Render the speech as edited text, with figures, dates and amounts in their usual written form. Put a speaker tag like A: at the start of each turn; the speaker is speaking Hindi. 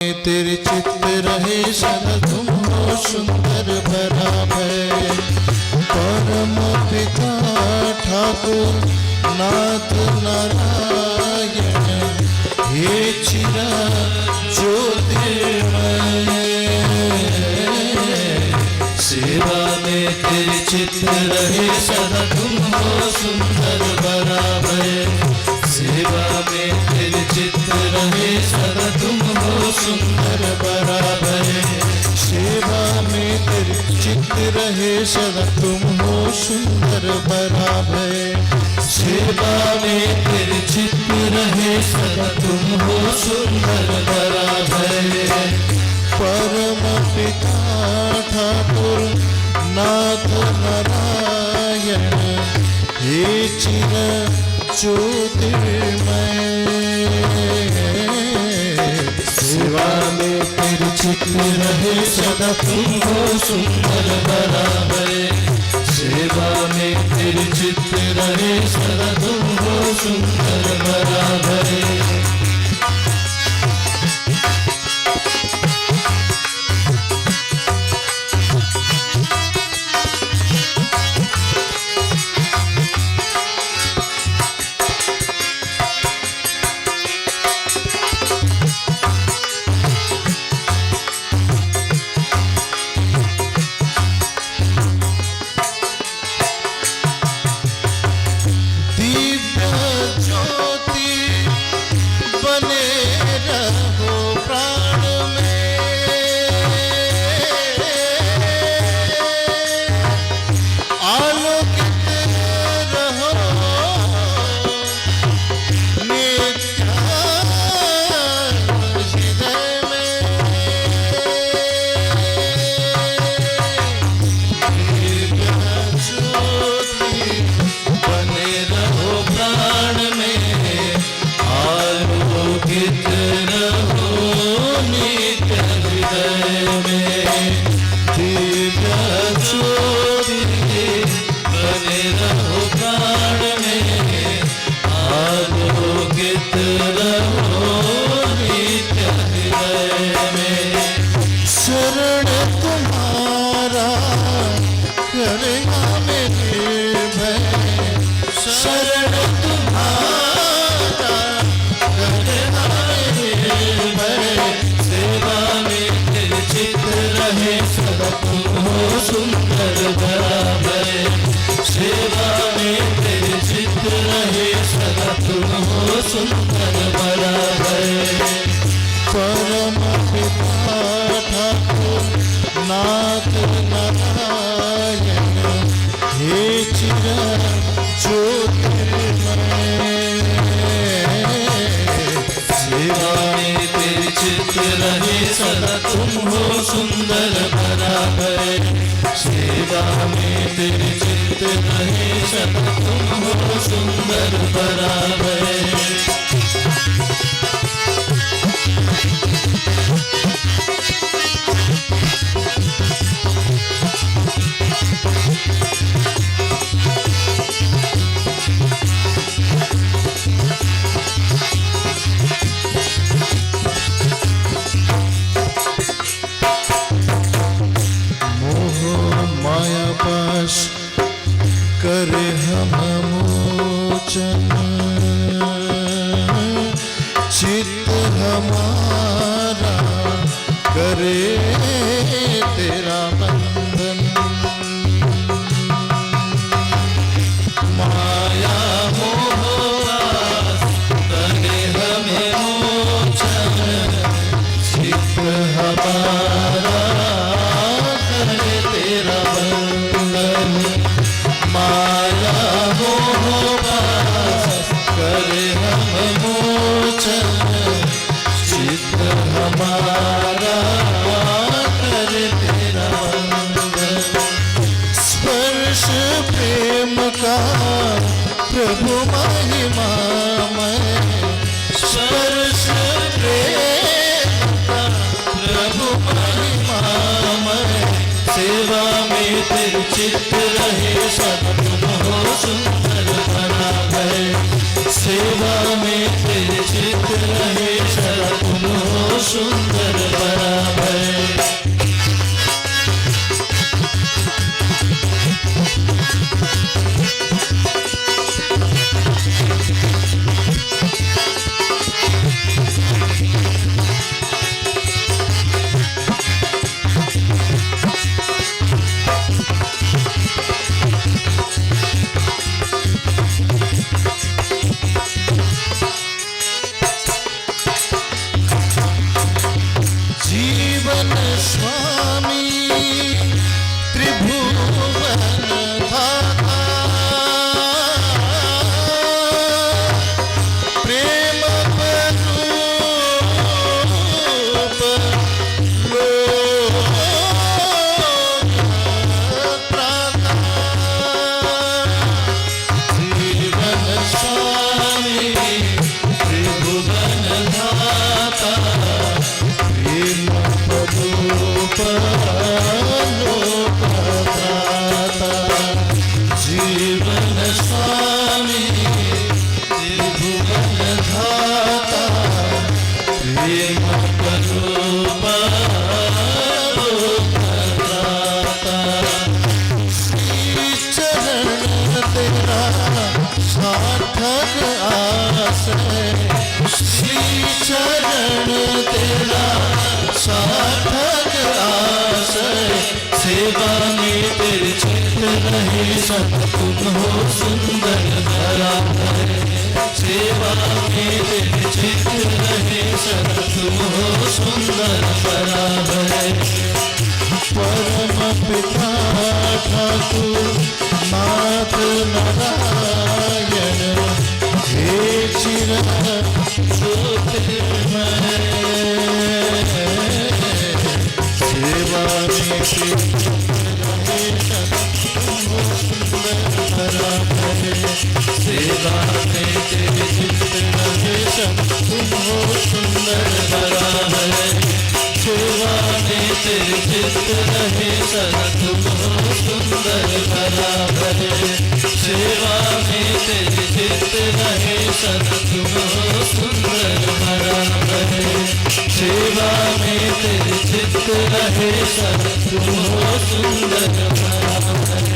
A: तेरे चित्त रहे सदा तुम हो सुंदर भरा भय। परम पिता ठाकुर नाथ नारायण हे चिरा ज्योतिर्मय। सेवा में तेरे चित्त रहे सदा तुम हो सुंदर भरा भय। सेवा में तेरे चित्त रहे सदा तुम हो सुंदर भरा भय। सेवा में तेरे चित्त रहे सदा तुम हो सुंदर भरा भय। सेवा में तेरे चित्त रहे सदा तुम हो सुंदर भरा भय। परम पिता ठाकुर नाथ नारायण हे चिर ज्योतिर्मय। सेवा में तेरे चित्त रहे सदा तुम हो सुंदर भरा भय। सेवा में तेरे चित्त रहे सदा तुम हो सुंदर भरा भय। करे हम मोचन चित्त हमारा करे तेरा बंधन। माया मोह करे हमें मोचन चित्त हमारा करे तेरा बंधन। माया मोह करे हम मोचन चित्त हमारा करे तेरा बंधन। स्पर्श प्रेम का प्रभु महिमामय। स्पर्श प्रेम का प्रभु महिमामय। सेवा में तेरे चित्त रहे सदा तुम हो सुंदर भरा भय। सेवा में तेरे चित्त रहे सदा तुम हो सुंदर भरा भय। जीवन स्वामी त्रिभुवन धाता, प्रेम स्वरूप लोकत्राता। जीवन स्वामी त्रिभुवन धाता, प्रेम स्वरूप लोकत्राता। जीवन स्वामी त्रिभुवन धाता, प्रेम स्वरूप लोकत्राता। श्री चरण तेरा सार्थक आश्रय, श्री चरण तेरा सार्थक आश्रय। सेवा में तेरे चित्त रहे सब तुम हो सुंदर भरा भय। सेवा में तेरे चित्त रहे सब तुम हो सुंदर भरा भय। परम पिता ठाकुर नाथ नारायण, हे चिर ज्योतिर्मय। सेवा में रहे सब तुम हो सुंदर भरा भय। सेवा में तेरे चित्त रहे सब तुम हो सुंदर भरा भय। सेवा में तेरे चित्त रहे सब तुम हो सुंदर भरा भय। सेवा में तेरे चित्त रहे सब तुम हो सुंदर भरा भय। सेवा में तेरे चित्त रहे सब तुम हो सुंदर भरा भय।